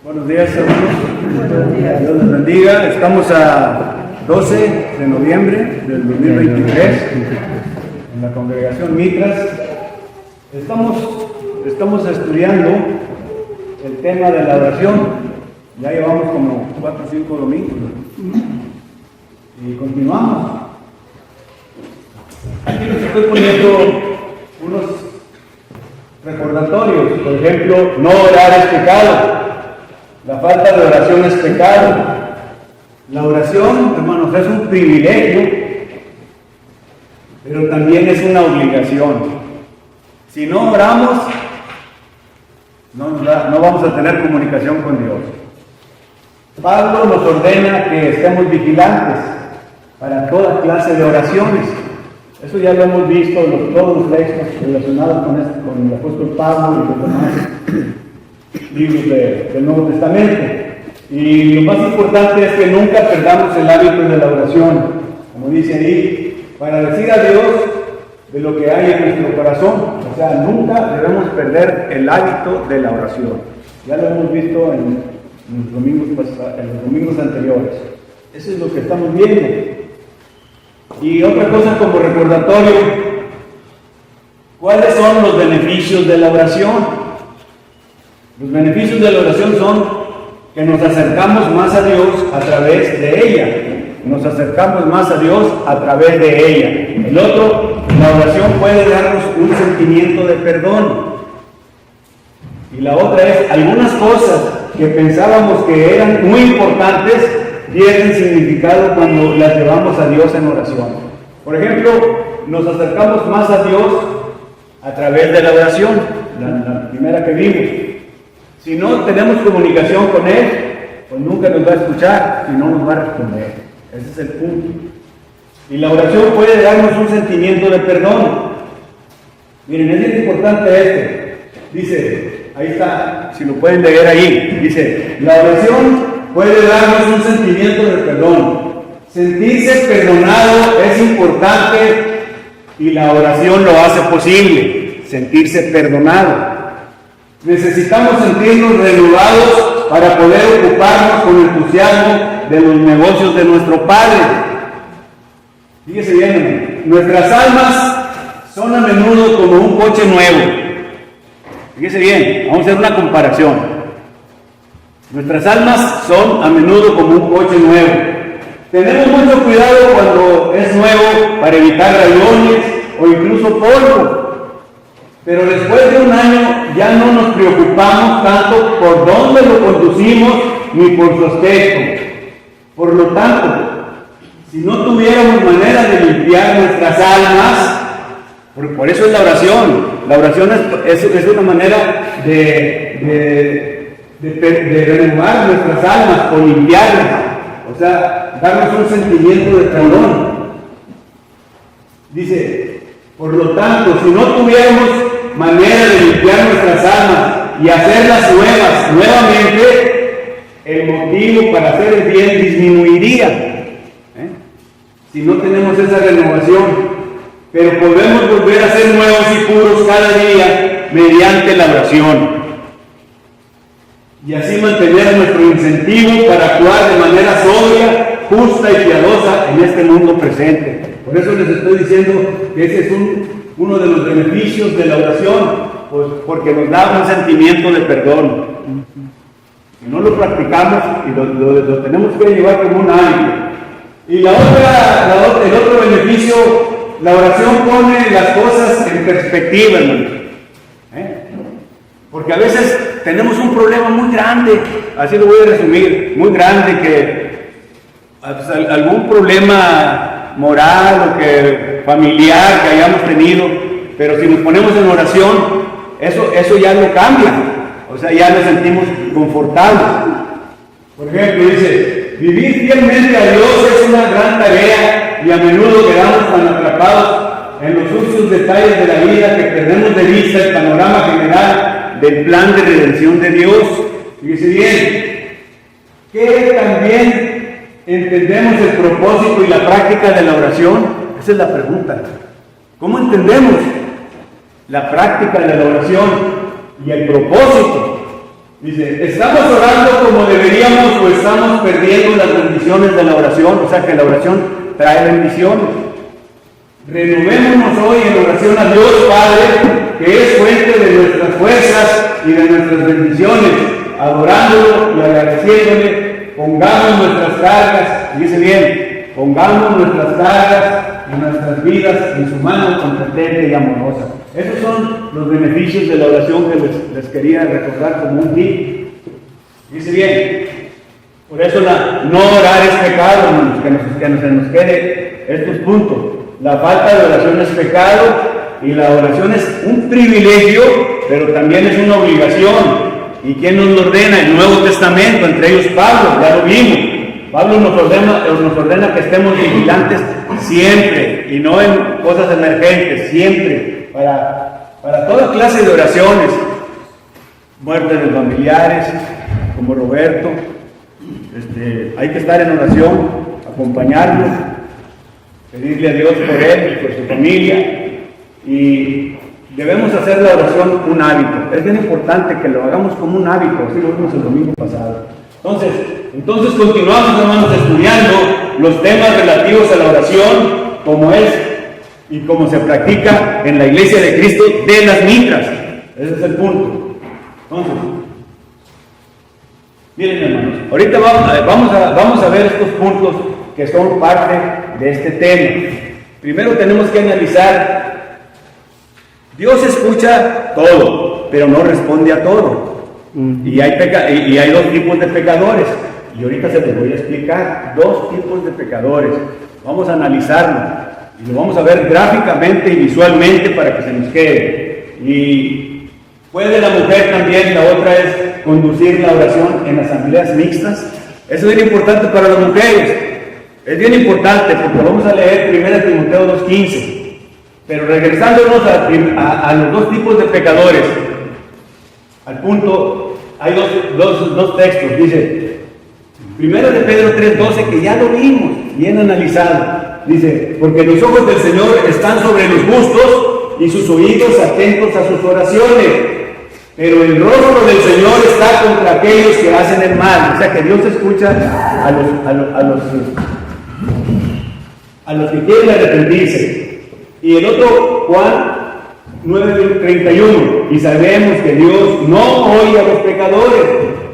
Buenos días, hermanos. Dios les bendiga. Estamos a 12 de noviembre del 2023 en la congregación Mitras. Estamos estudiando el tema de la oración. Ya llevamos como 4 o 5 domingos y continuamos. Aquí les estoy poniendo unos recordatorios. Por ejemplo, no orar es pecado. La falta de oración es pecado. La oración, hermanos, es un privilegio, pero también es una obligación. Si no oramos, no vamos a tener comunicación con Dios. Pablo nos ordena que estemos vigilantes para toda clase de oraciones. Eso ya lo hemos visto en todos los textos relacionados con el apóstol Pablo y los demás libros del Nuevo Testamento. Y lo más importante es que nunca perdamos el hábito de la oración, como dice ahí, para decir a Dios de lo que hay en nuestro corazón. O sea, nunca debemos perder el hábito de la oración. Ya lo hemos visto en los domingos anteriores. Eso es lo que estamos viendo. Y otra cosa como recordatorio, ¿cuáles son los beneficios de la oración? Los beneficios de la oración son que nos acercamos más a Dios a través de ella. Nos acercamos más a Dios a través de ella. El otro, la oración puede darnos un sentimiento de perdón. Y la otra es, algunas cosas que pensábamos que eran muy importantes pierden significado cuando las llevamos a Dios en oración. Por ejemplo, nos acercamos más a Dios a través de la oración, la primera que vimos. Si no tenemos comunicación con Él, pues nunca nos va a escuchar y no nos va a responder. Ese es el punto. Y la oración puede darnos un sentimiento de perdón. Miren, es bien importante esto. Dice, ahí está, si lo pueden leer ahí, dice, la oración puede darnos un sentimiento de perdón. Sentirse perdonado es importante y la oración lo hace posible, sentirse perdonado. Necesitamos sentirnos renovados para poder ocuparnos con entusiasmo de los negocios de nuestro Padre. Fíjese bien, nuestras almas son a menudo como un coche nuevo. Fíjese bien, vamos a hacer una comparación. Nuestras almas son a menudo como un coche nuevo. Tenemos mucho cuidado cuando es nuevo para evitar rayones o incluso polvo. Pero después de un año ya no nos preocupamos tanto por dónde lo conducimos ni por su aspecto. Por lo tanto, si no tuviéramos manera de limpiar nuestras almas, por eso es la oración. La oración es una manera de renovar nuestras almas o limpiarlas. O sea, darnos un sentimiento de perdón. Dice, por lo tanto, si no tuviéramos manera de limpiar nuestras almas y hacerlas nuevamente, el motivo para hacer el bien disminuiría. Si no tenemos esa renovación. Pero podemos volver a ser nuevos y puros cada día mediante la oración. Y así mantener nuestro incentivo para actuar de manera sobria, justa y piadosa en este mundo presente. Por eso les estoy diciendo que ese es uno de los beneficios de la oración, pues porque nos da un sentimiento de perdón. Si no lo practicamos y lo tenemos que llevar como un hábito. Y el otro beneficio, la oración pone las cosas en perspectiva, hermano. Porque a veces tenemos un problema muy grande, así lo voy a resumir, muy grande, que algún problema moral o familiar que hayamos tenido, pero si nos ponemos en oración, eso ya lo cambia, o sea, ya nos sentimos confortables. Por ejemplo, dice, vivir fielmente a Dios es una gran tarea y a menudo quedamos tan atrapados en los sucios detalles de la vida que perdemos de vista el panorama general del plan de redención de Dios. Fíjese bien, que también entendemos el propósito y la práctica de la oración. Esa es la pregunta. ¿Cómo entendemos la práctica de la oración y el propósito? Dice, ¿estamos orando como deberíamos o estamos perdiendo las bendiciones de la oración? O sea que la oración trae bendiciones. Renovémonos hoy en oración a Dios Padre, que es fuente de nuestras fuerzas y de nuestras bendiciones, adorándolo y agradeciéndole. Pongamos nuestras cargas, dice bien, pongamos nuestras cargas y nuestras vidas en su mano competente y amorosa. Esos son los beneficios de la oración que les quería recordar como un tip. Dice bien, por eso no orar es pecado, hermanos, que se nos quede estos puntos. La falta de oración es pecado y la oración es un privilegio, pero también es una obligación. ¿Y quién nos lo ordena? El Nuevo Testamento, entre ellos Pablo, ya lo vimos. Pablo nos ordena que estemos vigilantes siempre y no en cosas emergentes, siempre, para toda clase de oraciones. Muerte de familiares, como Roberto, hay que estar en oración, acompañarlo, pedirle a Dios por él, por su familia, y debemos hacer la oración un hábito. Es bien importante que lo hagamos como un hábito, así lo vimos el domingo pasado. Entonces continuamos, hermanos, estudiando los temas relativos a la oración, como es y cómo se practica en la Iglesia de Cristo de las mitras. Ese es el punto. Entonces, miren, hermanos, ahorita vamos a ver estos puntos que son parte de este tema. Primero tenemos que analizar, Dios escucha todo, pero no responde a todo. Y hay dos tipos de pecadores. Y ahorita se los voy a explicar. Dos tipos de pecadores. Vamos a analizarlo. Y lo vamos a ver gráficamente y visualmente para que se nos quede. Y puede la mujer también, la otra es conducir la oración en asambleas mixtas. Eso es bien importante para las mujeres. Es bien importante porque vamos a leer 1 Timoteo 2:15. Pero regresándonos a los dos tipos de pecadores, al punto, hay dos textos. Dice, 1 de Pedro 3:12, que ya lo vimos, bien analizado. Dice, porque los ojos del Señor están sobre los justos y sus oídos atentos a sus oraciones. Pero el rostro del Señor está contra aquellos que hacen el mal. O sea que Dios escucha a los que quieren arrepentirse. Y el otro, Juan 9:31, y sabemos que Dios no oye a los pecadores,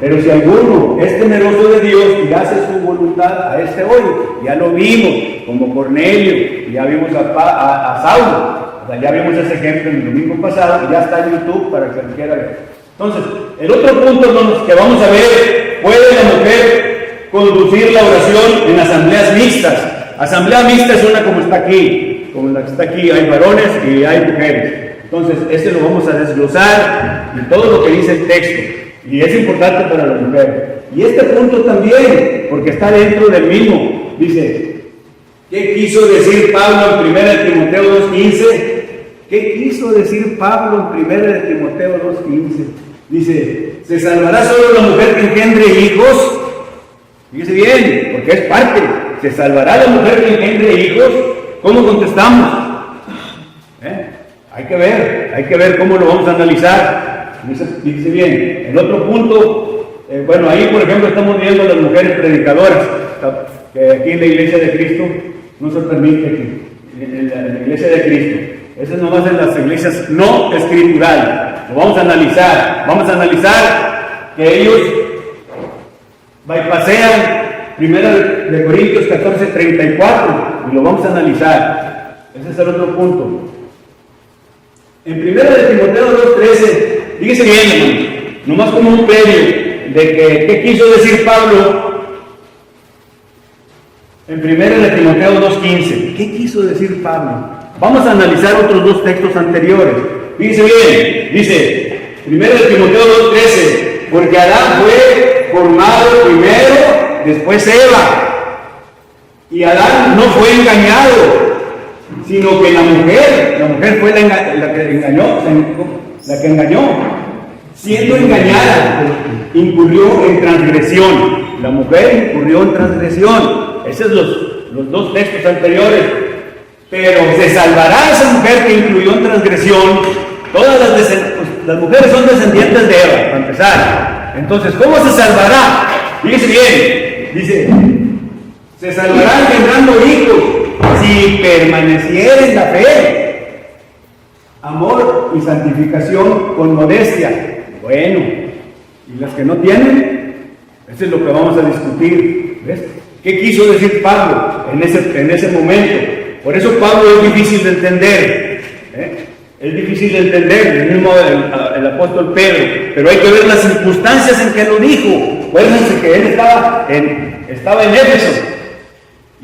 pero si alguno es temeroso de Dios y hace su voluntad, a este oye. Ya lo vimos, como Cornelio, y ya vimos a Saulo. O sea, ya vimos ese ejemplo el domingo pasado, y ya está en YouTube para que lo quiera ver. Entonces, el otro punto que vamos a ver, ¿puede la mujer conducir la oración en asambleas mixtas? Asamblea mixta es una como está aquí, como la que está aquí, hay varones y hay mujeres. Entonces, este lo vamos a desglosar de todo lo que dice el texto, y es importante para las mujeres. Y este punto también, porque está dentro del mismo, dice, ¿qué quiso decir Pablo en 1 Timoteo 2:15? ¿Qué quiso decir Pablo en 1 Timoteo 2:15? Dice, ¿se salvará solo la mujer que engendre hijos? Fíjese bien, porque es parte. ¿Se salvará la mujer que engendre hijos? ¿Cómo contestamos? Hay que ver cómo lo vamos a analizar. Dice bien. El otro punto, ahí por ejemplo estamos viendo a las mujeres predicadoras, que aquí en la Iglesia de Cristo no se permite aquí, en la Iglesia de Cristo. Eso es nomás en las iglesias no escriturales. Lo vamos a analizar que ellos bypasean 1 de Corintios 14:34, y lo vamos a analizar. Ese es el otro punto. En 1 de Timoteo 2:13, fíjese bien, hermano, nomás como un previo de qué quiso decir Pablo en 1 de Timoteo 2:15. ¿Qué quiso decir Pablo? Vamos a analizar otros dos textos anteriores. Fíjese bien, dice 1 de Timoteo 2:13, porque Adán fue formado primero, después Eva, y Adán no fue engañado, sino que la mujer fue la que engañó, siendo engañada, incurrió en transgresión. La mujer incurrió en transgresión. Esos son los dos textos anteriores. Pero se salvará esa mujer que incluyó en transgresión. Todas las mujeres son descendientes de Eva, para empezar. Entonces, ¿cómo se salvará? Fíjese bien, dice, se salvarán engendrando hijos si permaneciera en la fe, amor y santificación con modestia. Bueno, ¿y las que no tienen? Eso es lo que vamos a discutir. ¿Ves? ¿Qué quiso decir Pablo en ese momento? Por eso Pablo es difícil de entender. Es difícil de entender, el mismo el apóstol Pedro, pero hay que ver las circunstancias en que lo dijo. Acuérdense que él estaba en Éfeso,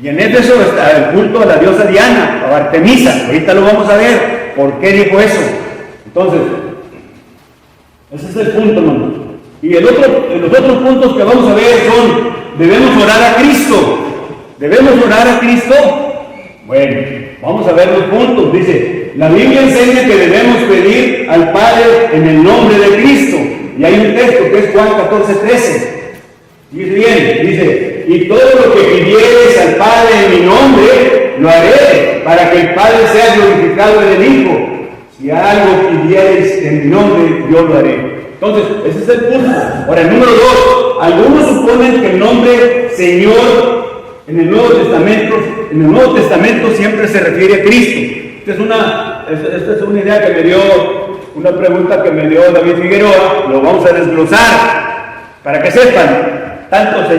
y en Éfeso está el culto a la diosa Diana, o Artemisa. Ahorita lo vamos a ver, ¿por qué dijo eso? Entonces, ese es el punto, hermano. Y los otros puntos que vamos a ver son, debemos orar a Cristo. ¿Debemos orar a Cristo? Bueno, vamos a ver los puntos. Dice, la Biblia enseña que debemos pedir al Padre en el nombre de Cristo. Y hay un texto que es Juan 14:13. Dice bien, dice, y todo lo que pidieres al Padre en mi nombre, lo haré, para que el Padre sea glorificado en el Hijo. Si algo pidieres en mi nombre, yo lo haré. Entonces, ese es el punto. Ahora, el número 2, algunos suponen que el nombre Señor en el Nuevo Testamento siempre se refiere a Cristo. Esta es una idea que me dio, una pregunta que me dio David Figueroa. Lo vamos a desglosar para que sepan. Tanto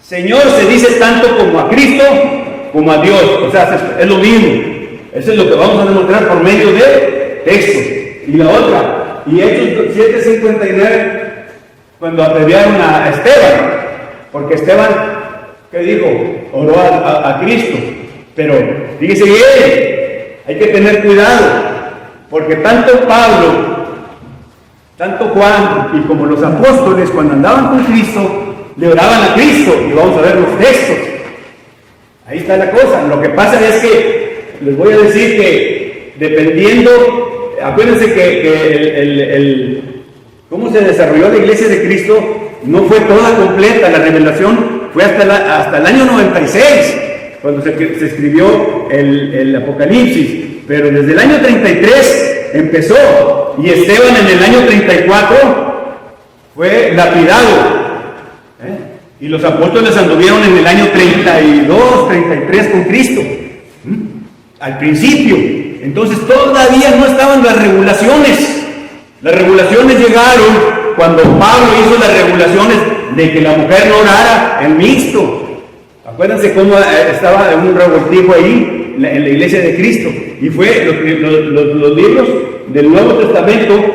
Señor se dice tanto como a Cristo como a Dios. O sea, es lo mismo. Eso es lo que vamos a demostrar por medio de textos. Y la otra, y Hechos 7:59, cuando apedrearon a Esteban, porque Esteban, ¿qué dijo? Oró a Cristo. Pero fíjese bien, hay que tener cuidado, porque tanto Pablo, tanto Juan y como los apóstoles, cuando andaban con Cristo, le oraban a Cristo. Y vamos a ver los textos. Ahí está la cosa. Lo que pasa es que les voy a decir que dependiendo, acuérdense que cómo se desarrolló la iglesia de Cristo no fue toda completa. La revelación fue hasta el año 96, cuando se escribió el Apocalipsis. Pero desde el año 33 empezó, y Esteban en el año 34 fue lapidado. Y los apóstoles anduvieron en el año 32, 33 con Cristo, al principio. Entonces todavía no estaban las regulaciones. Las regulaciones llegaron cuando Pablo hizo las regulaciones de que la mujer no orara en mixto. Acuérdense cómo estaba en un revoltijo ahí en la iglesia de Cristo. Y fue los libros del Nuevo Testamento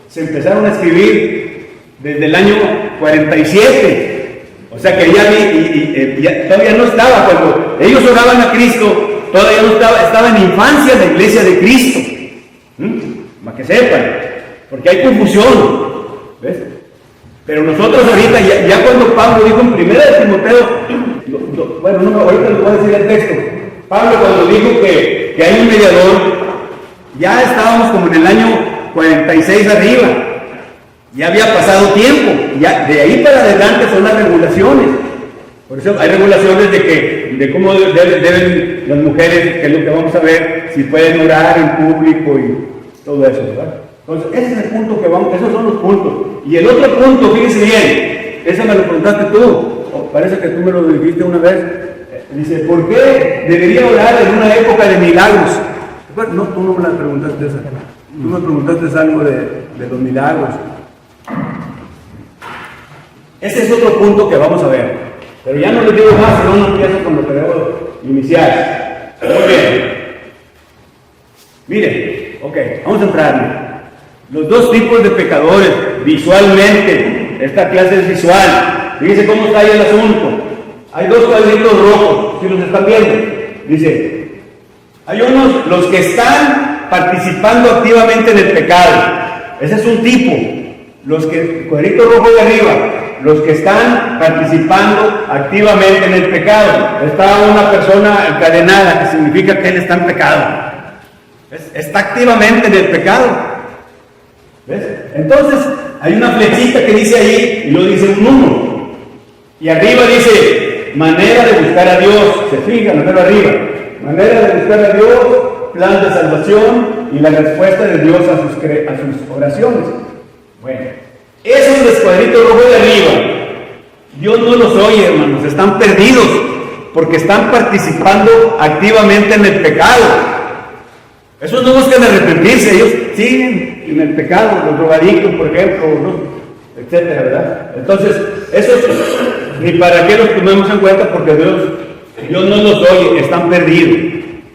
se empezaron a escribir desde el año 47. O sea que ya todavía no estaba, cuando ellos oraban a Cristo, todavía no estaba en infancia la iglesia de Cristo. Para que sepan, porque hay confusión. ¿Ves? Pero nosotros ahorita, ya cuando Pablo dijo en 1 de Timoteo, ahorita les voy a decir el texto. Pablo cuando dijo que hay un mediador, ya estábamos como en el año 46 arriba. Ya había pasado tiempo, ya de ahí para adelante son las regulaciones. Por eso hay regulaciones de cómo deben las mujeres, que es lo que vamos a ver, si pueden orar en público y todo eso, ¿verdad? Entonces, ese es el punto que vamos, esos son los puntos. Y el otro punto, fíjense bien, ese me lo preguntaste tú, parece que tú me lo dijiste una vez. Dice, ¿por qué debería orar en una época de milagros? No, tú no me la preguntaste esa. Tú me preguntaste algo de los milagros. Ese es otro punto que vamos a ver. Pero ya no les digo más, si no empiezo con lo que debo iniciar. Muy bien. Miren, vamos a entrarle. Los dos tipos de pecadores, visualmente, esta clase es visual. Fíjense cómo está ahí el asunto. Hay dos cuadritos rojos, si los están viendo. Dice, hay unos, los que están participando activamente en el pecado. Ese es un tipo. Cuadrito rojo de arriba, los que están participando activamente en el pecado. Está una persona encadenada, que significa que él está en pecado. Está activamente en el pecado. ¿Ves? Entonces, hay una flechita que dice ahí, y lo dice un 1. Y arriba dice, manera de buscar a Dios. Se fijan, pero arriba. Manera de buscar a Dios, plan de salvación y la respuesta de Dios a sus oraciones. Bueno, esos del cuadrito rojo de arriba, Dios no los oye, hermanos, están perdidos, porque están participando activamente en el pecado. Esos no buscan arrepentirse, ellos siguen en el pecado, los drogadictos, por ejemplo, ¿no? Etcétera, ¿verdad? Entonces, esos ni para qué los tomemos en cuenta, porque Dios no los oye, están perdidos.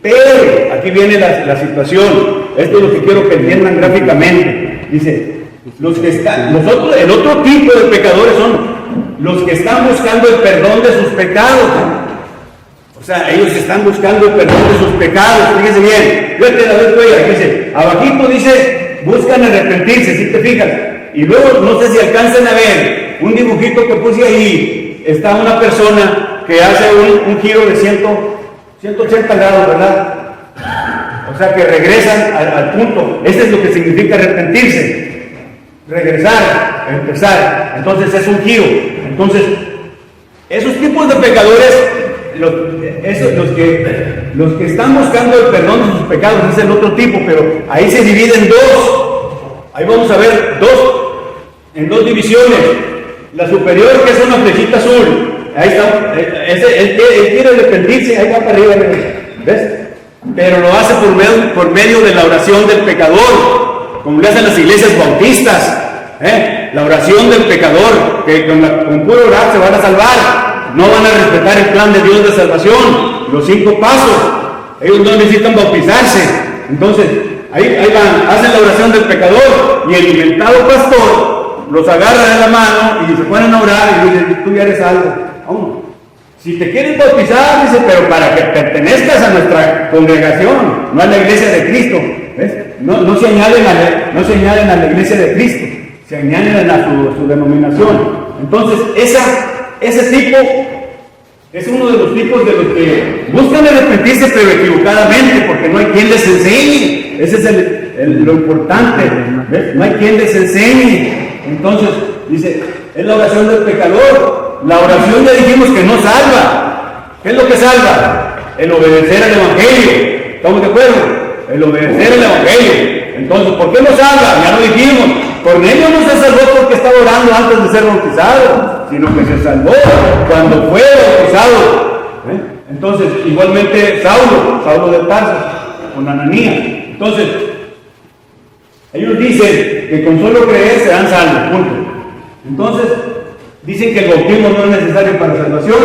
Pero aquí viene la situación. Esto es lo que quiero que entiendan gráficamente. Dice, el otro tipo de pecadores son los que están buscando el perdón de sus pecados. O sea, ellos están buscando el perdón de sus pecados. Fíjense bien, fíjate la vez que dice, abajito dice, buscan arrepentirse, si te fijas. Y luego, no sé si alcanzan a ver un dibujito que puse ahí. Está una persona que hace un giro de 180 grados, ¿verdad? O sea, que regresan al punto. Este es lo que significa arrepentirse. Regresar, empezar. Entonces es un giro. Entonces, esos tipos de pecadores, los que están buscando el perdón de sus pecados, es el otro tipo, pero ahí se divide en dos. Ahí vamos a ver en dos divisiones. La superior, que es una flechita azul. Ahí está. Él quiere arrepentirse, ahí va para arriba. ¿Ves? Pero lo hace por medio de la oración del pecador, como le hacen las iglesias bautistas. La oración del pecador, que con puro orar se van a salvar. No van a respetar el plan de Dios de salvación, los 5 pasos. Ellos no necesitan bautizarse. Entonces, ahí van, hacen la oración del pecador, y el inventado pastor los agarra de la mano y se ponen a orar y dicen, tú ya eres salvo. Vamos. Si te quieres bautizar, dice, pero para que pertenezcas a nuestra congregación, no a la iglesia de Cristo. ¿Ves? No se añaden a la iglesia de Cristo, se añaden a su denominación. Entonces, ese tipo es uno de los tipos de los que buscan arrepentirse, pero equivocadamente, porque no hay quien les enseñe. Ese es lo importante. ¿Ves? No hay quien les enseñe. Entonces, dice, es la oración del pecador. La oración ya dijimos que no salva. ¿Qué es lo que salva? El obedecer al Evangelio. ¿Estamos de acuerdo? El obedecer al Evangelio. Entonces, ¿por qué no salva? Ya lo dijimos. Cornelio no se salvó porque estaba orando antes de ser bautizado, sino que se salvó cuando fue bautizado. Entonces, igualmente Saulo de Tarso, con Ananías. Entonces, ellos dicen que con solo creer serán salvos, punto. Entonces, dicen que el bautismo no es necesario para salvación,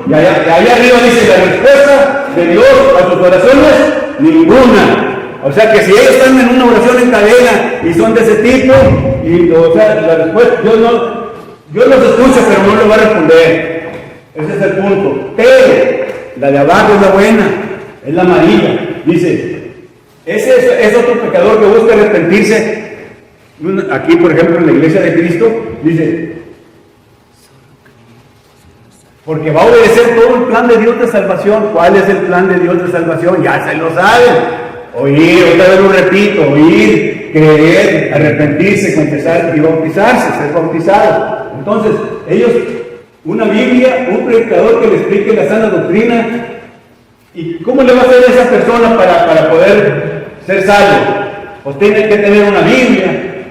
y allá arriba dice la respuesta de Dios a sus oraciones, ninguna. O sea que si ellos están en una oración en cadena y son de ese tipo, la respuesta, Dios los escucha, pero no les va a responder. Ese es el punto. Pero la de abajo es la buena, es la amarilla. Dice, ese es otro pecador que busca arrepentirse. Aquí, por ejemplo, en la iglesia de Cristo, dice, porque va a obedecer todo el plan de Dios de salvación. ¿Cuál es el plan de Dios de salvación? Ya se lo saben. Oír, otra vez lo repito, oír, creer, arrepentirse, confesar y bautizarse, ser bautizado. Entonces, ellos, una Biblia, un predicador que le explique la sana doctrina, ¿y cómo le va a hacer a esa persona para poder ser salvo? Pues tiene que tener una Biblia,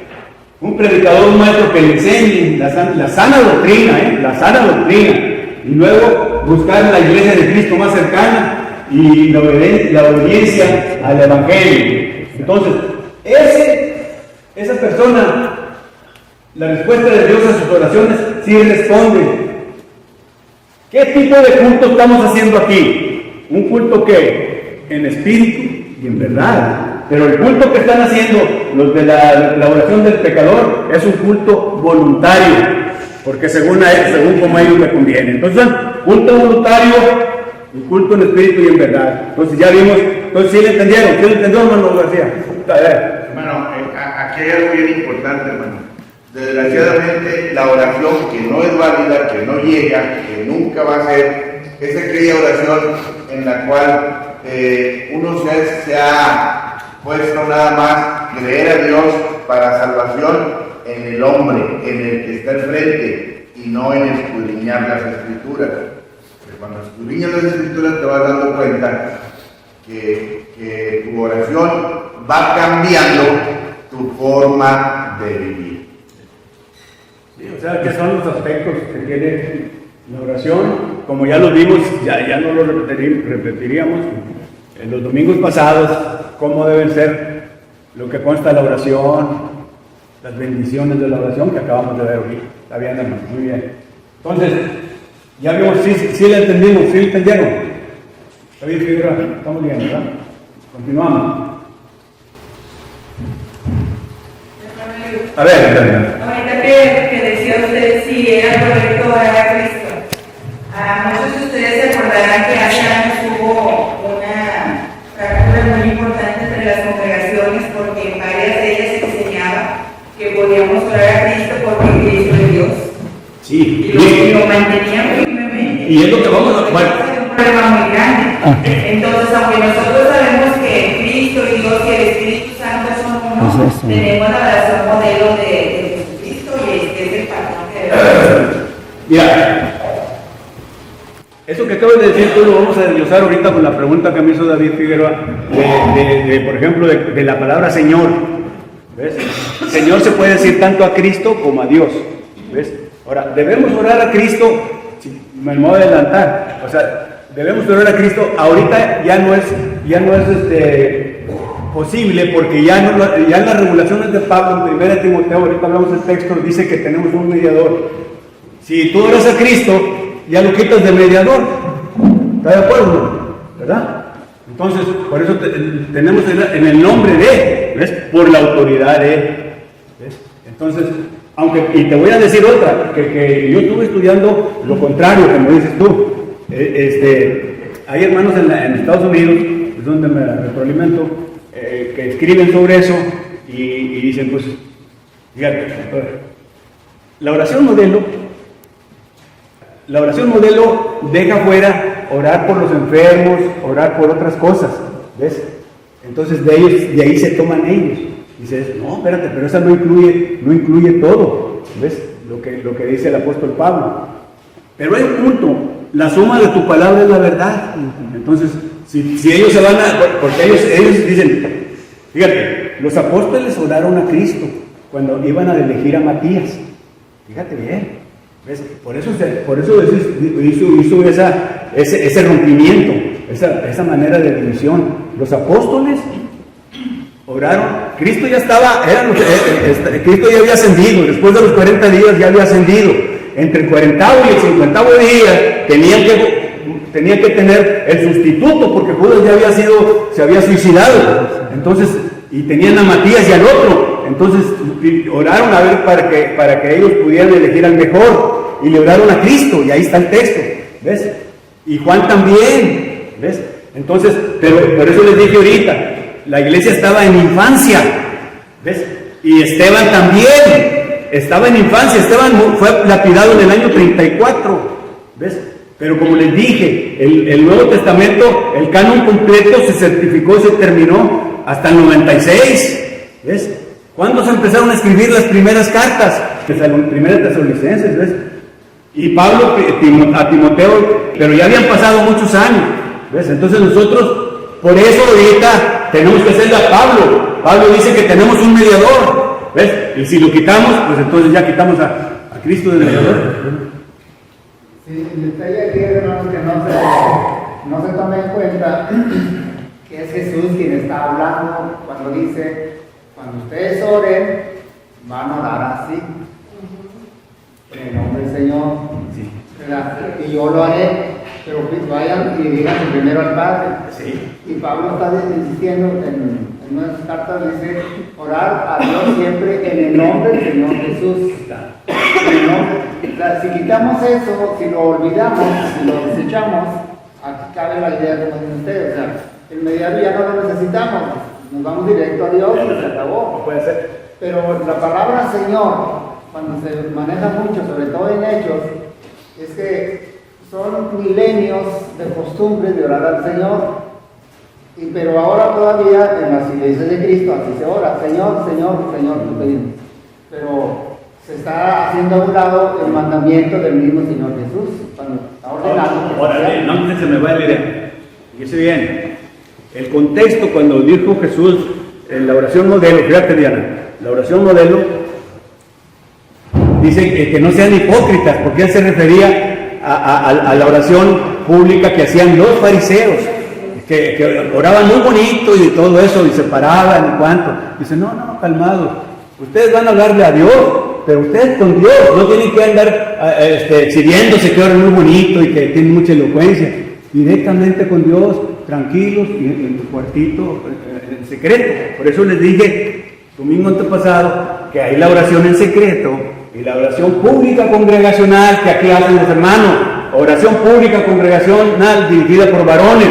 un predicador, un maestro que le enseñe la sana doctrina, la sana doctrina, y luego buscar la iglesia de Cristo más cercana, y la obediencia al Evangelio. Entonces, esa persona, la respuesta de Dios a sus oraciones sí responde. ¿Qué tipo de culto estamos haciendo aquí? Un culto que en espíritu y en verdad. Pero el culto que están haciendo los de la oración del pecador es un culto voluntario, porque según como a ellos les conviene. Entonces, culto voluntario, el culto en espíritu y en verdad. Entonces ya vimos, entonces sí le entendieron. ¿Quién entendió, hermano García? Hermano, aquí hay algo bien importante, hermano. Desgraciadamente, la oración que no es válida, que no llega, que nunca va a ser, es aquella oración en la cual uno se ha puesto nada más creer a Dios para salvación en el hombre, en el que está enfrente, y no en escudriñar las Escrituras. Cuando escudriñas las Escrituras te vas dando cuenta que tu oración va cambiando tu forma de vivir. Sí, o sea, ¿qué son los aspectos que tiene la oración? Como ya lo vimos, ya no lo repetiríamos en los domingos pasados, cómo deben ser lo que consta la oración, las bendiciones de la oración que acabamos de ver ahorita. Está bien, hermano, muy bien. Entonces, ya vimos, sí le entendimos, sí le entendieron. David Figueroa, estamos bien, ¿verdad? Continuamos. A ver, ahorita que decía usted si era correcto orar a Cristo. Muchos de ustedes se acordarán que hace años hubo una fractura muy importante entre las congregaciones porque en varias de ellas se enseñaba que podíamos orar a Cristo porque Cristo es Dios. Sí, Y lo mantenían firmemente. Y es lo que vamos a... Bueno. Es un problema muy grande. Entonces, aunque nosotros sabemos que Cristo y Dios y el Espíritu Santo son uno, tenemos la oración modelo de Jesucristo y es el patrón que debemos. Mira, eso que acabas de decir tú lo vamos a desglosar ahorita con la pregunta que me hizo David Figueroa, por ejemplo, de la palabra Señor. ¿Ves? Señor se puede decir tanto a Cristo como a Dios. ¿Ves? Ahora, debemos orar a Cristo, si me voy a adelantar, o sea, debemos orar a Cristo, ahorita ya no es posible, porque ya en las regulaciones de Pablo, en 1 Timoteo, ahorita hablamos del texto, dice que tenemos un mediador. Si tú oras a Cristo, ya lo quitas de mediador. ¿Está de acuerdo? ¿Verdad? Entonces, por eso tenemos en el nombre de, ¿ves? Por la autoridad de, ¿ves? Entonces, y te voy a decir otra, que yo estuve estudiando lo contrario, como dices tú. Hay hermanos en Estados Unidos, es donde me retroalimento, que escriben sobre eso y dicen, pues, fíjate, la oración modelo deja fuera orar por los enfermos, orar por otras cosas, ¿ves? Entonces de ahí se toman ellos. Dices, no, espérate, pero esa no incluye todo, ¿ves? Lo que dice el apóstol Pablo. Pero hay un punto, la suma de tu palabra es la verdad. Entonces, si ellos se van porque ellos dicen, fíjate, los apóstoles oraron a Cristo cuando iban a elegir a Matías. Fíjate bien, ¿ves? Por eso hizo ese rompimiento, esa manera de división. Los apóstoles oraron, Cristo ya Cristo ya había ascendido, después de los 40 días ya había ascendido. Entre el 40 y el 50 día tenían que tener el sustituto, porque Judas ya se había suicidado. Entonces, y tenían a Matías y al otro. Entonces oraron a ver para que ellos pudieran elegir al mejor, y le oraron a Cristo, y ahí está el texto, ¿ves? Y Juan también, ¿ves? Entonces, pero por eso les dije ahorita, la iglesia estaba en infancia, ¿ves? Y Esteban también estaba en infancia. Esteban fue lapidado en el año 34, ¿ves? Pero como les dije, el Nuevo Testamento, el canon completo se certificó, se terminó hasta el 96, ¿ves? ¿Cuándo se empezaron a escribir las primeras cartas? Primera Tesalonicenses, ¿ves? Y Pablo a Timoteo, pero ya habían pasado muchos años, ¿ves? Entonces nosotros, por eso ahorita tenemos que hacerle a Pablo. Pablo dice que tenemos un mediador, ¿ves? Y si lo quitamos, pues entonces ya quitamos a Cristo del mediador. Sí, el detalle aquí, hermanos, que no se tome en cuenta que es Jesús quien está hablando cuando dice, cuando ustedes oren, van a orar así, en el nombre del Señor, Sí. ¿verdad? Y yo lo haré, pero pues vayan y digan primero al Padre. Sí. Y Pablo está diciendo en una de sus cartas, dice, orar a Dios siempre en el nombre del Señor Jesús. En el nombre. O sea, si quitamos eso, si lo olvidamos, si lo desechamos, aquí cabe la idea, como dicen ustedes, o sea, el mediador ya no lo necesitamos, nos vamos directo a Dios y se acabó. Puede ser. Pero la palabra Señor, cuando se maneja mucho, sobre todo en Hechos, es que son milenios de costumbre de orar al Señor. Pero ahora todavía en las iglesias de Cristo así se ora, Señor, Señor, Señor, te pedimos. Pero se está haciendo a un lado el mandamiento del mismo Señor Jesús, cuando está ordenando. Órale, no se me va la idea. Fíjese bien, el contexto cuando dijo Jesús en la oración modelo, fíjate Diana, la oración modelo, dice que no sean hipócritas, porque él se refería a la oración pública que hacían los fariseos, que oraban muy bonito y todo eso, y se paraban y cuánto. Dice, no, calmados, ustedes van a hablarle a Dios, pero ustedes con Dios no tienen que andar exhibiéndose que oran muy bonito y que tienen mucha elocuencia. Directamente con Dios, tranquilos y en tu cuartito, en secreto. Por eso les dije domingo antepasado que hay la oración en secreto y la oración pública congregacional que aquí hacen los hermanos. Oración pública congregacional dirigida por varones.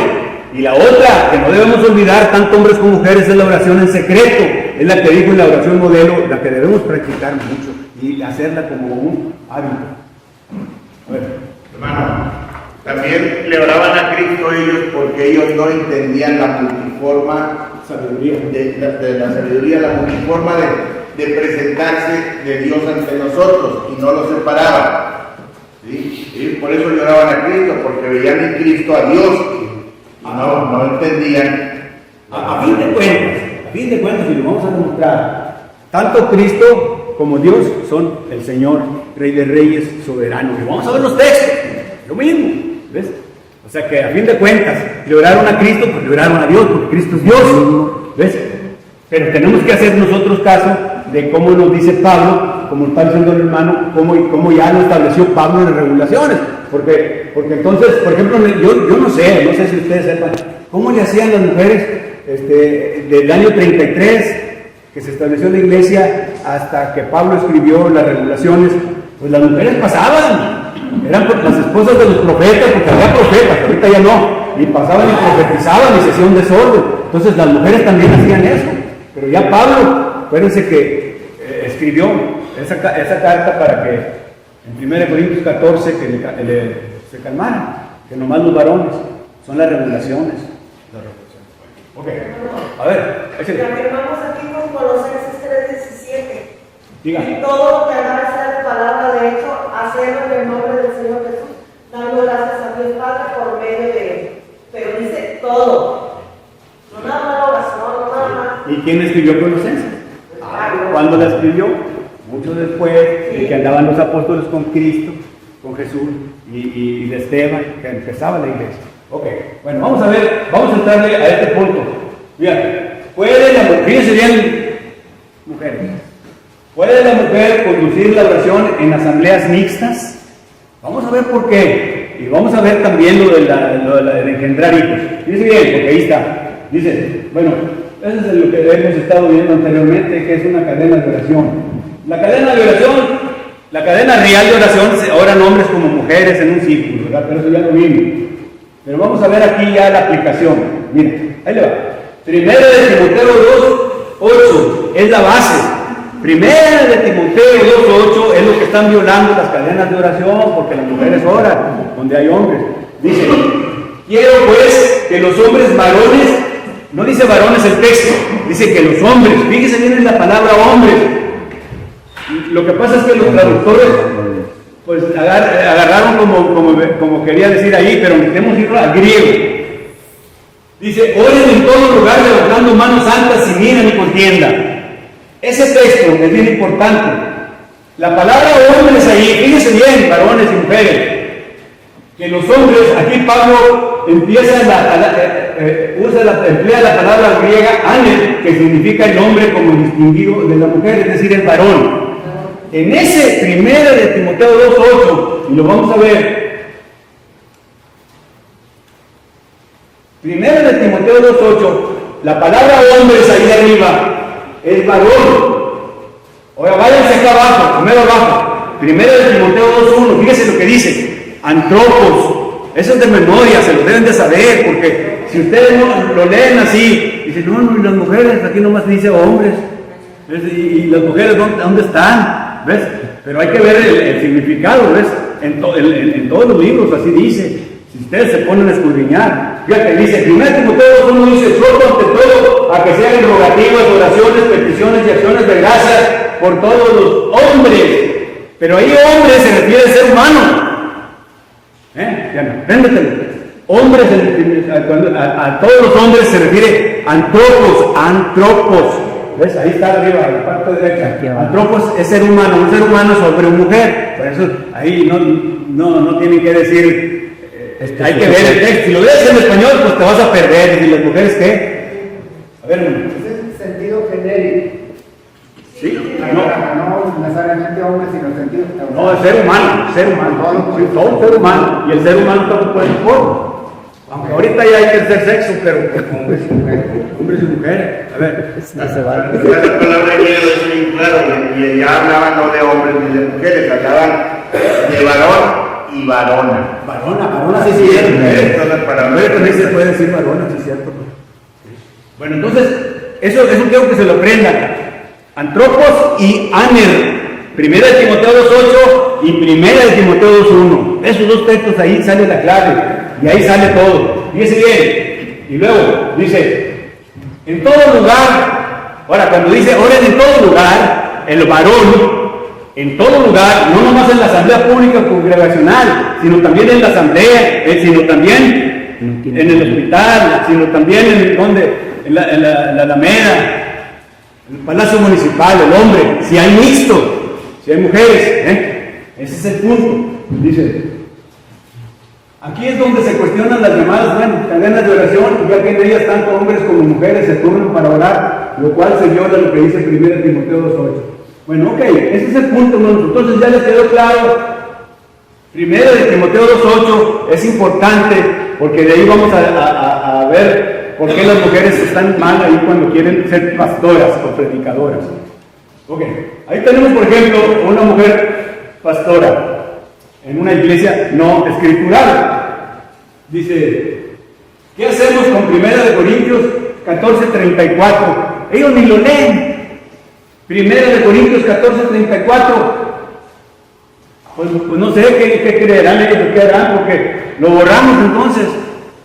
Y la otra, que no debemos olvidar, tanto hombres como mujeres, es la oración en secreto. Es la que dijo en la oración modelo, la que debemos practicar mucho y hacerla como un hábito. Hermano, también le oraban a Cristo ellos porque ellos no entendían la multiforma Sabiduría. de la sabiduría, la multiforma de presentarse de Dios ante nosotros y no lo separaban. ¿Sí? Y por eso lloraban a Cristo, porque veían en Cristo a Dios y no entendían. A fin de cuentas, y lo vamos a demostrar, tanto Cristo como Dios son el Señor, Rey de Reyes, soberano. Y vamos a ver los textos, lo mismo, ¿ves? O sea que a fin de cuentas, le oraron a Cristo, pues le oraron a Dios, porque Cristo es Dios, ¿ves? Pero tenemos que hacer nosotros caso de cómo nos dice Pablo, como está diciendo el hermano, cómo ya lo estableció Pablo en las regulaciones. Porque entonces, por ejemplo, yo no sé si ustedes sepan, ¿cómo le hacían las mujeres del año 33, que se estableció la iglesia, hasta que Pablo escribió las regulaciones? Pues las mujeres pasaban, eran las esposas de los profetas, porque había profetas, ahorita ya no, y pasaban y profetizaban y se hacía un desorden. Entonces las mujeres también hacían eso, pero ya Pablo, acuérdense que escribió esa carta para que en 1 Corintios 14 que se calmaran, que nomás los varones, son las regulaciones. Ok, a ver, échale. Afirmamos aquí con Colosenses 3:17. Diga. Y todo lo que hagáis sea de palabra, de hecho, hacerlo en el nombre del Señor Jesús, dando gracias a Dios Padre por medio de él. Pero dice todo. No nada más la oración, no nada más. ¿Y quién escribió Colosenses? ¿Cuándo la escribió? Mucho después de que andaban los apóstoles con Cristo, con Jesús y de Esteban, que empezaba la iglesia. Ok, bueno, vamos a entrarle a este punto. Mira, ¿puede la mujer, fíjense bien, mujeres, ¿puede la mujer conducir la oración en asambleas mixtas? Vamos a ver por qué. Y vamos a ver también lo de engendrar hijos. Fíjense bien, porque ahí está. Dice, bueno, eso es lo que hemos estado viendo anteriormente, que es una cadena de oración. La cadena de oración, la cadena real de oración, oran hombres como mujeres en un círculo, ¿verdad? Pero eso ya lo vimos. Pero vamos a ver aquí ya la aplicación. Miren, ahí le va. Primera de Timoteo 2:8 es la base. Primera de Timoteo 2:8 es lo que están violando las cadenas de oración, porque las mujeres oran donde hay hombres. Dice, quiero pues que los hombres varones, no dice varones el texto, dice que los hombres, fíjense bien en la palabra hombres. Lo que pasa es que los traductores pues agarraron como quería decir ahí, pero necesitamos ir al griego. Dice, oren en todo lugar levantando manos santas sin ira ni contienda. Ese texto es bien importante. La palabra hombres ahí, fíjense bien, varones y mujeres, que los hombres, aquí Pablo empieza emplea la palabra griega ánel, que significa el hombre como distinguido de la mujer, es decir, el varón. En ese primera de Timoteo 2:8, y lo vamos a ver, primera de Timoteo 2:8, la palabra hombres ahí arriba es varón. Ahora váyanse acá abajo, primero abajo, primera de Timoteo 2:1, fíjense lo que dice, antropos, eso es de memoria, se lo deben de saber, porque si ustedes no lo leen así, dicen, no, las mujeres, aquí nomás dice hombres, y las mujeres, ¿dónde están? ¿Ves? Pero hay que ver el significado, ¿ves? En todos los libros así dice. Si ustedes se ponen a escudriñar, fíjate, dice, 1 Timoteo 2:1 dice, exhorto ante todo a que se hagan rogativas, oraciones, peticiones y acciones de gracias por todos los hombres. Pero ahí hombres se refiere a ser humano. Ya no, préndetelo. Hombres, a todos los hombres se refiere antropos. ¿ves? Ahí está arriba, en la parte derecha. Antropos es ser humano, un ser humano sobre una mujer. Por eso ahí no tienen que decir, hay que ver el texto. Si lo ves en español, pues te vas a perder. ¿Y las mujeres qué? A ver, hermano. Ese es el sentido genérico. Sí, No necesariamente hombre, sino sentido. no, es ser humano, sí, todo ser humano, y el ser humano está compuesto por, aunque ahorita ya hay tercer sexo, pero hombres y mujeres, a ver. La palabra griega es muy claro, y ya hablaban no de hombres ni de mujeres, hablaban de varón y varona. Varona, sí, sí, mujeres también se puede decir varona, sí, cierto. Bueno, entonces, eso quiero que se lo aprendan. Antropos y aner. Primera de Timoteo 2.8 y Primera de Timoteo 2.1. Esos dos textos, ahí sale la clave. Y ahí sale todo. Fíjese bien. Y luego dice, en todo lugar. Ahora, cuando dice oren en todo lugar, el varón, en todo lugar, no nomás en la asamblea pública congregacional, sino también en la asamblea, sino también en el hospital, sino también en la Alameda, el Palacio Municipal, el hombre, si hay mixto, si hay mujeres, ese es el punto. Dice, aquí es donde se cuestionan las llamadas cadenas de oración, ya que en ellas tanto hombres como mujeres se turnan para orar, lo cual se viola lo que dice 1 Timoteo 2.8. Bueno, ok, ese es el punto, hermanos. Entonces ya les quedó claro. 1 Timoteo 2.8 es importante, porque de ahí vamos a ver ¿por qué las mujeres están mal ahí cuando quieren ser pastoras o predicadoras? Ok, ahí tenemos por ejemplo una mujer pastora en una iglesia no escritural. Dice, ¿qué hacemos con 1 Corintios 14:34? Ellos ni lo leen. 1 Corintios 14:34. Pues no sé qué creerán ellos o qué harán, porque lo borramos entonces.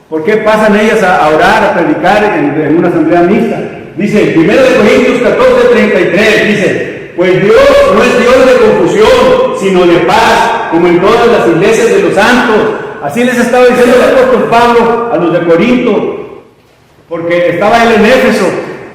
¿Por qué pasan ellas a orar, a predicar en una asamblea mixta? Dice, 1 Corintios 14:33, dice, pues Dios no es Dios de confusión, sino de paz, como en todas las iglesias de los santos. Así les estaba diciendo el apóstol Pablo a los de Corinto, porque estaba él en Éfeso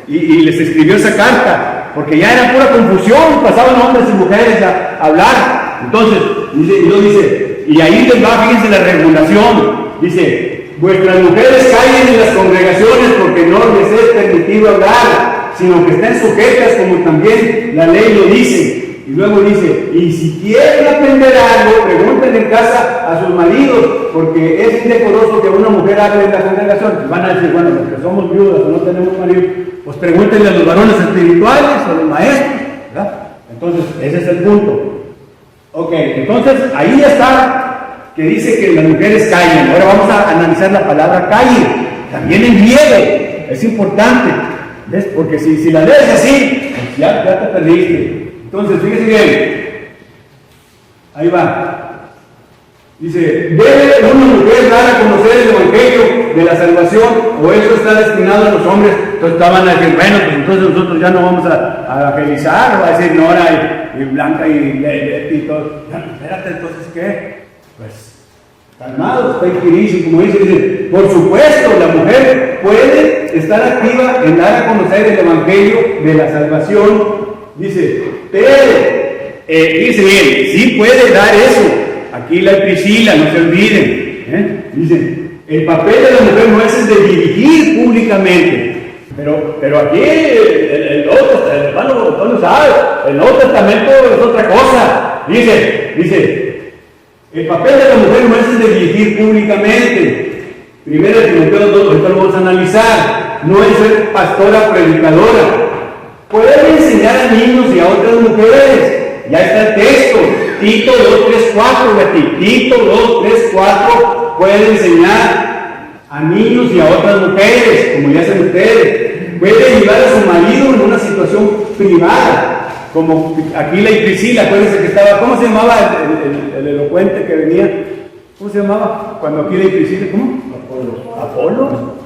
y les escribió esa carta, porque ya era pura confusión, pasaban hombres y mujeres a hablar. Entonces, dice, y ahí les va, fíjense la regulación, dice, vuestras mujeres callen en las congregaciones porque no les es permitido hablar, sino que estén sujetas como también la ley lo dice. Y luego dice, y si quieren aprender algo, pregunten en casa a sus maridos, porque es indecoroso que una mujer hable en la congregación. Van a decir, bueno, los que somos viudas o no tenemos marido, pues pregúntenle a los varones espirituales o a los maestros, ¿verdad? Entonces, ese es el punto. Ok, entonces ahí ya está, que dice que las mujeres callen. Ahora vamos a analizar la palabra calle, también en griego, es importante, ¿ves? Porque si la lees así, pues ya te perdiste. Entonces, fíjese bien, ahí va. Dice, ¿debe una mujer dar a conocer el evangelio de la salvación o eso está destinado a los hombres? Entonces estaban a decir, bueno, pues entonces nosotros ya no vamos a evangelizar, o a decir Nora y Blanca y Leti y todo. Espérate, entonces, ¿qué? Pues calmados, como dice, por supuesto, la mujer puede estar activa en dar a conocer el evangelio de la salvación, dice, pero, dice bien, sí puede dar eso. Aquí la Priscila, no se olviden, dice, el papel de la mujer no es el de dirigir públicamente, pero aquí el hermano Antonio sabe, el Nuevo Testamento es otra cosa, dice, el papel de la mujer no es el de dirigir públicamente. 1 Timoteo 2, ahorita lo vamos a analizar. No es ser pastora predicadora. Puede enseñar a niños y a otras mujeres. Ya está el texto. Tito 2:3-4, Betty. Tito 2:3-4 puede enseñar a niños y a otras mujeres, como ya hacen ustedes. Puede ayudar a su marido en una situación privada. Como Aquila y Priscila, acuérdense que estaba, ¿cómo se llamaba el elocuente que venía? ¿Cómo se llamaba? Cuando Aquila y Priscila, ¿cómo? Apolo.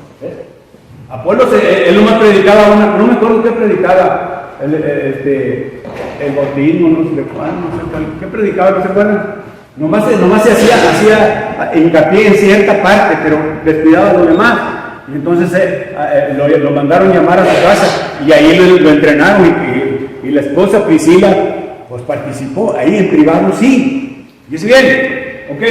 Apolo, él nomás predicaba no me acuerdo qué predicaba, el bautismo, no sé cuál, ¿qué predicaba? ¿No se acuerdan? Nomás se hacía hincapié en cierta parte, pero descuidaba lo demás. Y entonces lo mandaron llamar a su casa y ahí lo entrenaron y la esposa Priscila pues participó ahí en privado, sí. Dice bien, ok,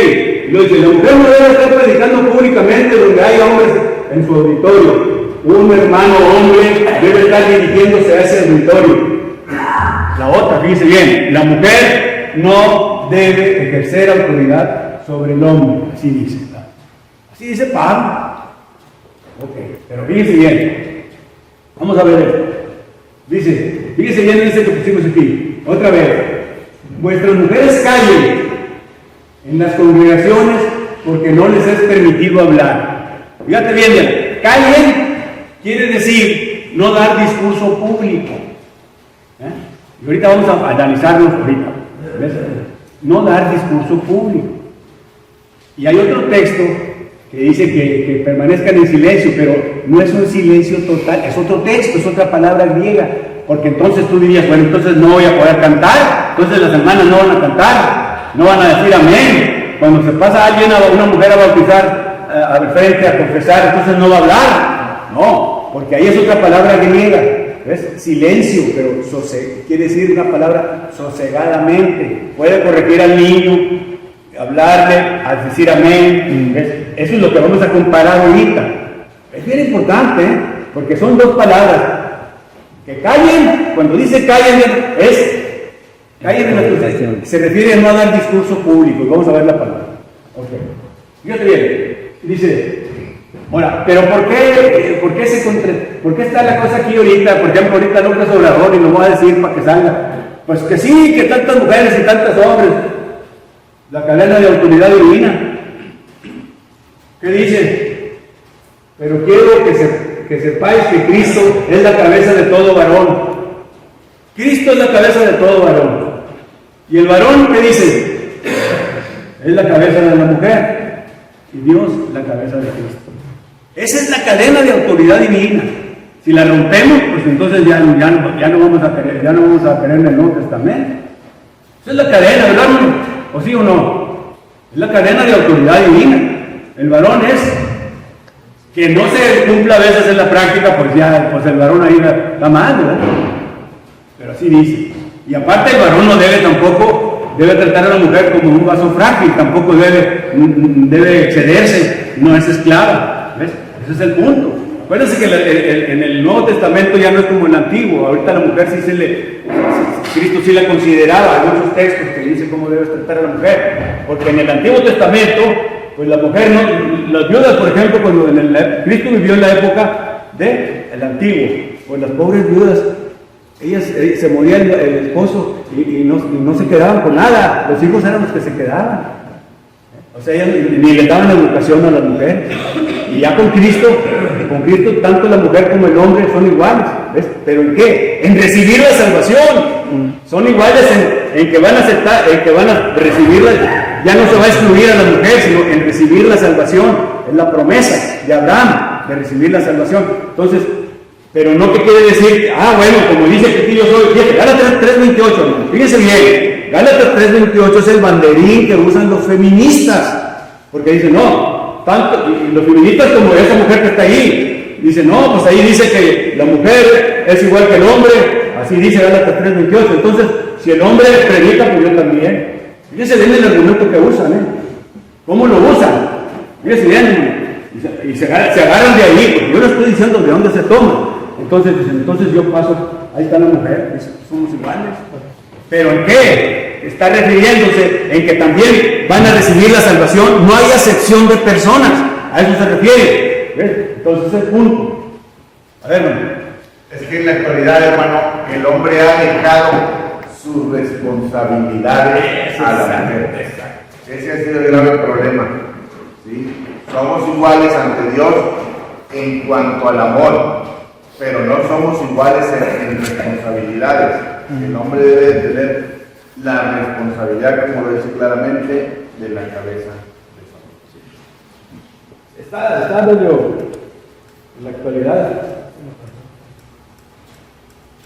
lo dice, la mujer no debe estar predicando públicamente donde hay hombres en su auditorio. Un hermano hombre debe estar dirigiéndose a ese auditorio. La otra, fíjese bien, la mujer no debe ejercer autoridad sobre el hombre, así dice. Así dice Pablo. Ok, pero fíjese bien. Vamos a ver esto. Dice, fíjese bien, dice que pusimos aquí. Otra vez. Vuestras mujeres callen en las congregaciones porque no les es permitido hablar. Fíjate bien, ya. Callen quiere decir no dar discurso público. Y ahorita vamos a analizarlos ahorita. ¿Ves? No dar discurso público. Y hay otro texto que dice que permanezcan en silencio, pero no es un silencio total, es otro texto, es otra palabra griega, porque entonces tú dirías, bueno, entonces no voy a poder cantar, entonces las hermanas no van a cantar, no van a decir amén. Cuando se pasa alguien, una mujer a bautizar al frente, a confesar, entonces no va a hablar. No, porque ahí es otra palabra griega, ¿ves? Silencio, pero quiere decir una palabra sosegadamente, puede corregir al niño, hablarle, al decir amén. ¿Ves? Eso es lo que vamos a comparar ahorita. Es bien importante, ¿eh? Porque son dos palabras. Que callen, cuando dice callen, callen en la conversación. Se refiere a no dar discurso público. Y vamos a ver la palabra. Okay. Fíjate bien. Dice, ahora, pero ¿por qué está la cosa aquí ahorita? Por ejemplo, ahorita López Obrador, y lo voy a decir para que salga. Pues que sí, que tantas mujeres y tantos hombres. La cadena de autoridad divina. ¿Qué dice? Pero quiero que sepáis que Cristo es la cabeza de todo varón. Cristo es la cabeza de todo varón. ¿Y el varón qué dice? Es la cabeza de la mujer. Y Dios la cabeza de Cristo. Esa es la cadena de autoridad divina. Si la rompemos, pues entonces ya no vamos a creer en el Nuevo Testamento. Esa es la cadena, ¿verdad? ¿O sí o no? Es la cadena de autoridad divina. El varón es que no se cumpla a veces en la práctica, pues el varón ahí está mal, ¿verdad? Pero así dice. Y aparte el varón no debe tratar a la mujer como un vaso frágil, tampoco debe excederse, no es esclava. ¿Ves? Ese es el punto. Acuérdense que en el Nuevo Testamento ya no es como en el Antiguo. Ahorita la mujer Cristo sí la consideraba. Hay muchos textos que dicen cómo debe tratar a la mujer. Porque en el Antiguo Testamento, pues la mujer las viudas, por ejemplo, cuando Cristo vivió en la época del Antiguo, pues las pobres viudas, ellas se moría el esposo y no se quedaban con nada. Los hijos eran los que se quedaban. O sea, ellas ni le daban educación a las mujeres. Y ya con Cristo, tanto la mujer como el hombre son iguales. ¿Ves? ¿Pero en qué? En recibir la salvación. Son iguales en que van a aceptar, en que van a recibirla. Ya no se va a excluir a la mujer, sino en recibir la salvación. Es la promesa de Abraham de recibir la salvación. Entonces, pero no que quiere decir, bueno, como dice que aquí yo soy, fíjate, Gálatas 3:28, fíjense bien, Gálatas 3:28 es el banderín que usan los feministas, porque dicen, no, tanto, y los feministas como esa mujer que está ahí, dicen, no, pues ahí dice que la mujer es igual que el hombre, así dice Gálatas 3:28, entonces, si el hombre predica, pues yo también. Fíjense bien el argumento que usan, ¿cómo lo usan? Fíjense bien, y se agarran de ahí, porque yo no estoy diciendo de dónde se toma. Entonces yo paso, ahí está la mujer, somos iguales. ¿Pero en qué? Está refiriéndose en que también van a recibir la salvación, no hay acepción de personas, a eso se refiere. ¿Ves? Entonces ese es el punto. A ver, hermano. Es que en la actualidad, hermano, el hombre ha dejado sus responsabilidades a la mujer. Ese ha sido el grave problema. ¿Sí? Somos iguales ante Dios en cuanto al amor, pero no somos iguales en responsabilidades. El hombre debe tener la responsabilidad, como lo dice claramente, de la cabeza de su familia. Está medio en la actualidad.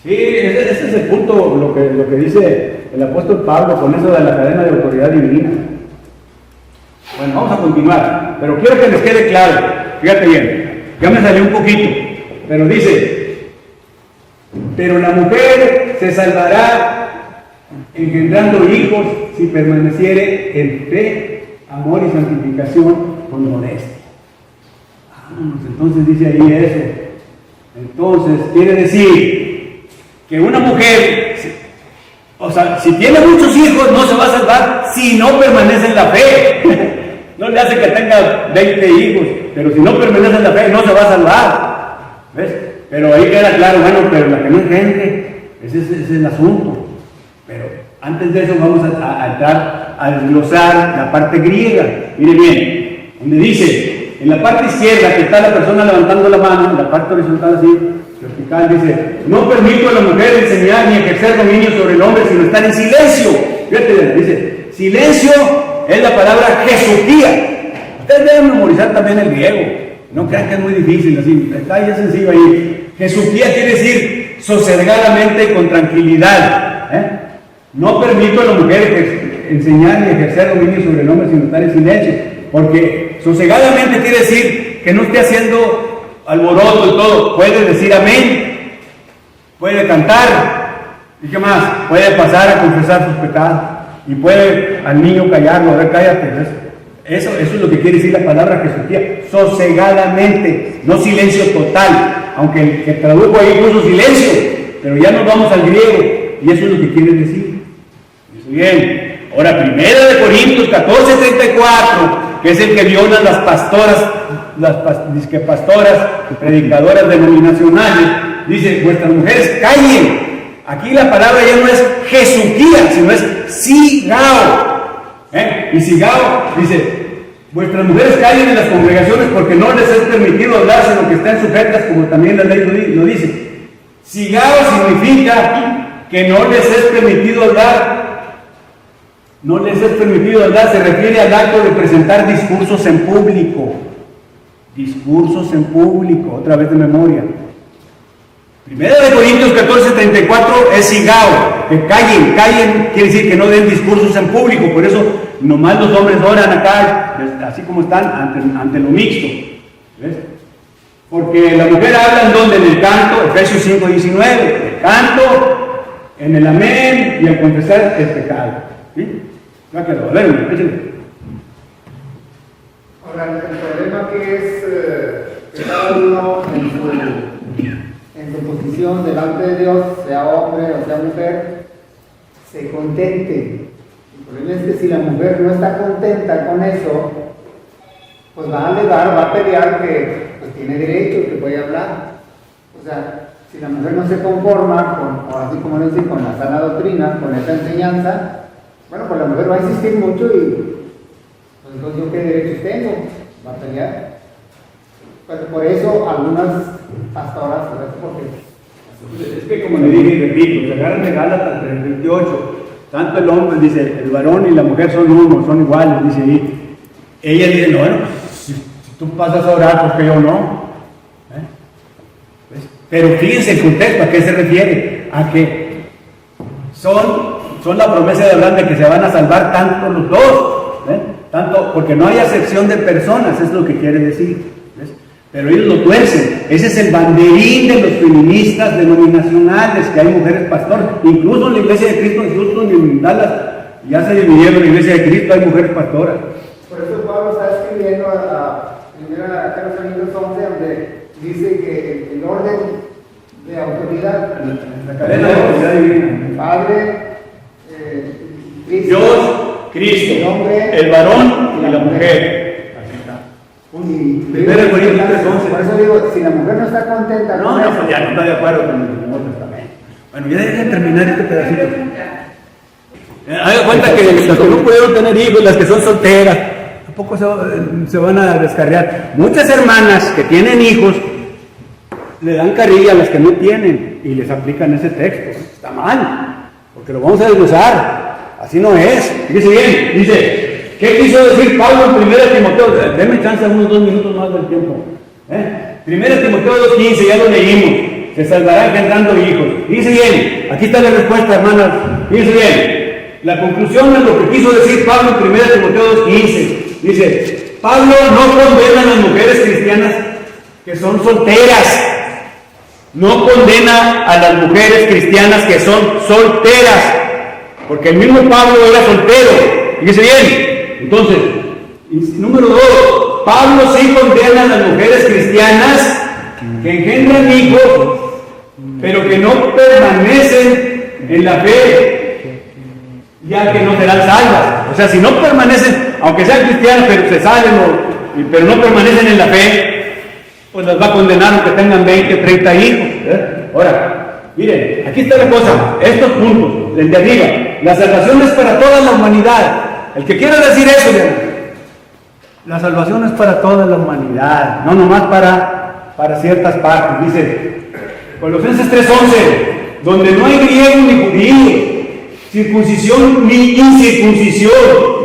Sí, ese es el punto, lo que dice el apóstol Pablo con eso de la cadena de autoridad divina. Bueno, vamos a continuar, pero quiero que les quede claro, fíjate bien. ya me salió un poquito, pero dice, pero la mujer se salvará engendrando hijos si permaneciere en fe, amor y santificación con modestia. Entonces dice ahí eso. Entonces quiere decir que una mujer, o sea, si tiene muchos hijos no se va a salvar si no permanece en la fe. No le hace que tenga 20 hijos, pero si no permanece en la fe no se va a salvar. ¿Ves? Pero ahí queda claro, bueno, pero la que no engendre, ese es el asunto. Pero antes de eso vamos a entrar a desglosar la parte griega. Mire bien, donde dice, en la parte izquierda que está la persona levantando la mano, en la parte horizontal así, vertical, dice, no permito a la mujer enseñar ni ejercer dominio sobre el hombre, sino estar en silencio. Fíjate, dice, silencio es la palabra jesupía. Ustedes deben memorizar también el griego, no crean que es muy difícil, así, está ya sencillo ahí. Jesupía quiere decir sosegadamente y con tranquilidad. No permito a la mujer enseñar ni ejercer dominio sobre el hombre, sino estar en silencio, porque sosegadamente quiere decir que no esté haciendo alboroto y todo. Puede decir amén, puede cantar, ¿y qué más? Puede pasar a confesar sus pecados, y puede al niño callarlo, a ver, cállate. Eso es lo que quiere decir la palabra Jesupía, sosegadamente, no silencio total, aunque el que tradujo ahí puso silencio, pero ya nos vamos al griego, y eso es lo que quiere decir. Dice bien, ahora 1 Corintios 14:34, que es el que viola las pastoras, pastoras, predicadoras denominacionales, dice, vuestras mujeres callen. Aquí la palabra ya no es Jesupía, sino es sigao. Y sigao dice, vuestras mujeres callen en las congregaciones porque no les es permitido hablar, sino que estén sujetas, como también la ley lo dice. Sigao significa que no les es permitido hablar. No les es permitido hablar, se refiere al acto de presentar discursos en público. Discursos en público, otra vez de memoria. 1 Corintios 14:34 es sigao, que callen, quiere decir que no den discursos en público, por eso nomás los hombres oran acá, así como están, ante lo mixto. ¿Ves? Porque la mujer habla en donde, en el canto, Efesios 5:19, el canto, en el amén y al confesar el pecado. ¿Sí? A ver, échale. Ahora, el problema que es que cada uno en su posición delante de Dios, sea hombre o sea mujer, se contente. El problema es que si la mujer no está contenta con eso, pues va a alegar, va a pelear que pues, tiene derecho, que puede hablar. O sea, si la mujer no se conforma con, o así como lo dice, con la sana doctrina, con esa enseñanza, bueno, pues la mujer va a insistir mucho y pues entonces yo qué derechos tengo, va a pelear. Pues por eso algunas pastoras, porque es que como le dije y repito, se agarran de Gálatas 3:28, tanto el hombre, dice, el varón y la mujer son uno, son iguales, dice ahí. Ella dice, no, bueno, si tú pasas a orar, ¿por qué yo no? Pues, pero fíjense el contexto, ¿a qué se refiere? A que son la promesa de Abraham de que se van a salvar tanto los dos, tanto, porque no hay acepción de personas, es lo que quiere decir. Pero ellos lo tuercen. Ese es el banderín de los feministas denominacionales, que hay mujeres pastoras. Incluso en la iglesia de Cristo en Houston y en Dallas ya se dividieron la iglesia de Cristo, hay mujeres pastoras. Por eso Pablo está escribiendo a 1 Corintios 11, donde dice que el orden de autoridad, la cadena de autoridad divina, Padre, Cristo, Dios, Cristo, el hombre, el varón y la mujer. Y 1 Corintios 3:11. por eso digo, si la mujer no está contenta con eso, pues ya no está de acuerdo con el Nuevo Testamento. Bueno, ya debería terminar este pedacito. Haga cuenta que las que no pudieron tener hijos, las que son solteras, tampoco se van a descarriar. Muchas hermanas que tienen hijos le dan carrilla a las que no tienen y les aplican ese texto. Está mal, porque lo vamos a desglosar. Así no es. Fíjese bien, dice. ¿Qué quiso decir Pablo en 1 Timoteo? Denme chance unos 2 minutos más del tiempo. 1 Timoteo 2:15, ya lo leímos. Se salvará engendrando hijos. Fíjense bien, aquí está la respuesta, hermanas. Fíjense bien. La conclusión de lo que quiso decir Pablo en 1 Timoteo 2:15. Dice, Pablo no condena a las mujeres cristianas que son solteras. No condena a las mujeres cristianas que son solteras, porque el mismo Pablo era soltero. Fíjese bien. Entonces, número 2, Pablo sí condena a las mujeres cristianas que engendran hijos, pero que no permanecen en la fe, ya que no serán salvas. O sea, si no permanecen, aunque sean cristianas, pero se salen, pero no permanecen en la fe, pues las va a condenar aunque tengan 20, 30 hijos. Ahora, miren, aquí está la cosa, estos puntos, el de arriba, la salvación es para toda la humanidad. El que quiera decir eso, la salvación es para toda la humanidad, no nomás para ciertas partes. Dice Colosenses 3:11, donde no hay griego ni judío, circuncisión ni incircuncisión,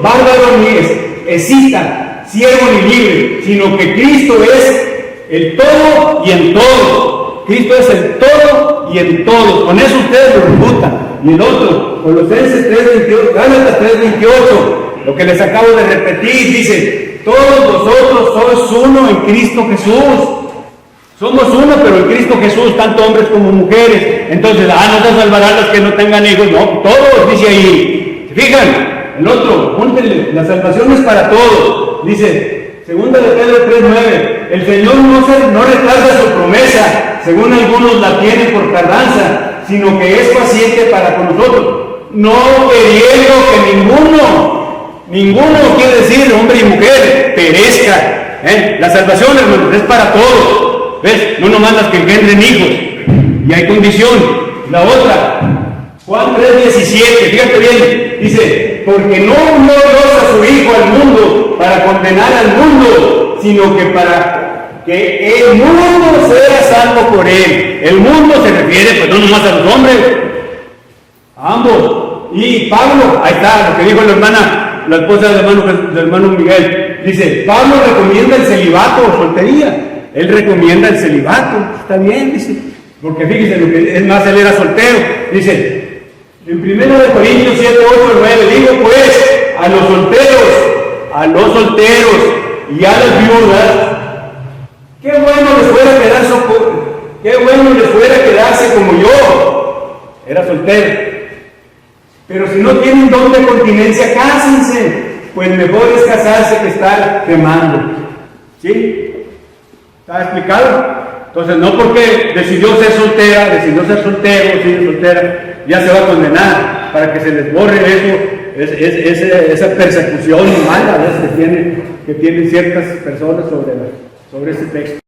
bárbaro ni escita, siervo ni libre, sino que Cristo es el todo y en todo. Cristo es el todo y en todo. Con eso ustedes lo refutan. Y el otro, Colosenses 3:28, Gálatas 3:28, lo que les acabo de repetir, dice, todos vosotros sois uno en Cristo Jesús. Somos uno, pero en Cristo Jesús, tanto hombres como mujeres. Entonces, no se salvarán los que no tengan hijos. No, todos, dice ahí. ¿Se fijan? El otro, júntenle, la salvación es para todos. Dice, segunda de Pedro 3:9, el Señor no retrasa su promesa, según algunos la tienen por tardanza, sino que es paciente para con nosotros, no queriendo que ninguno quiere decir hombre y mujer, perezca. La salvación, hermanos, es para todos. ¿Ves? No nomás las que engendren hijos. Y hay condición. La otra, Juan 3:17, fíjate bien, dice, porque no envió Dios a su Hijo al mundo para condenar al mundo, sino que para que el mundo sea salvo por él. El mundo se refiere, pues no nomás a los hombres, a ambos. Y Pablo, ahí está, lo que dijo la esposa del hermano Miguel, dice, Pablo recomienda el celibato o soltería. Él recomienda el celibato, está bien, dice, porque fíjense, lo que es más, él era soltero. Dice, en 1 Corintios 7:8-9, digo pues, a los solteros y a las viudas, qué bueno les fuera quedarse como yo, era soltero. Pero si no tienen don de continencia, cásense, pues mejor es casarse que estar quemando. ¿Sí? ¿Está explicado? Entonces, no porque decidió ser soltero, sigue soltera, ya se va a condenar, para que se les borre eso, esa persecución mala a veces que tienen ciertas personas sobre ese texto.